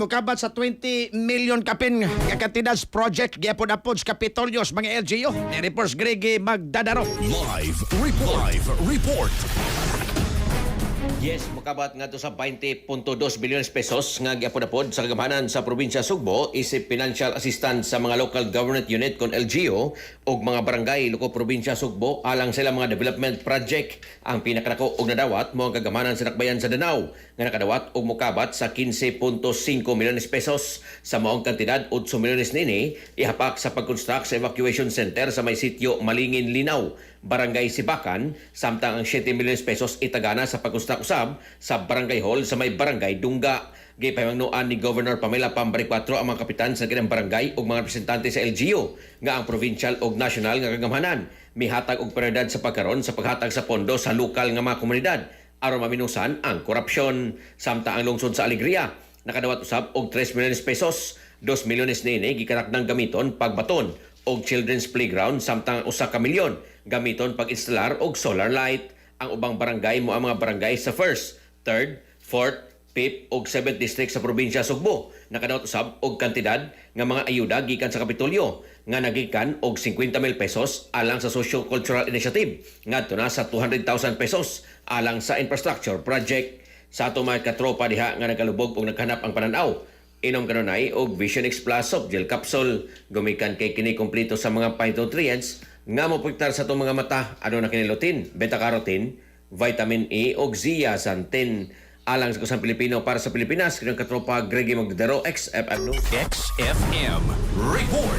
Mukabat sa 20 million kapin nga katidas project gyapon apod sa Kapitolyos mga LGU ni Reports Gregi Magdadaro. Live report. Yes, makabat nga to sa 20.2 billion pesos nga giapod-apod sa kagamanan sa probinsya Sugbo isip financial assistance sa mga local government unit kon LGU ug mga barangay loko probinsya Sugbo alang sila mga development project. Ang pinakadako og nadawat mo ang kagamanan sa Dakbayan sa Danau nga nakadawat og mokabat sa 15.5 milyon pesos sa maong kantidad 8 milyones nini ihapak sa pag-construct sa evacuation center sa may sitio Malingin Linaw, Barangay Sibakan, samtang ang 7 milyones pesos itagana sa pag-construct usab sa Barangay Hall sa may Barangay Dungga. Gipahimangnuan ni Governor Pamela Pambari 4 ang mga kapitan sa kinang barangay ug mga representante sa LGU nga ang provincial ug national nga kagamhanan mihatag og prioridad sa pagkaron sa paghatag sa pondo sa lokal nga mga komunidad aron maminusan ang korupsyon. Samtang ang lungsod sa Alegria nakadawat usab og 3 milyones pesos, 2 milyones nini gikatakdang gamiton pagbaton og children's playground samtang 1 ka milyon gamiton pag-instalar og solar light. Ang ubang barangay mo ang mga barangay sa 1st, 3rd, 4th, 5th ug 7th district sa probinsya Sugbo nakadawat usab og kantidad nga mga ayuda gikan sa Kapitolyo nga nagikan og 50,000 pesos alang sa socio-cultural initiative ngadto na sa 200,000 pesos alang sa infrastructure project. Sa ato mga katropa diha nga nagalubog og naghanap ang pananaw inom kanunay og Vision X Plus soft gel capsule gumikan kay kini kompleto sa mga phytonutrients nga mopektar sa itong mga mata ano na kinilutin, beta-carotene, vitamin E ug zeaxanthin alang sa kusang Pilipino para sa Pilipinas. Kinong katropa Gregi Magdadaro, XFM News. XFM report.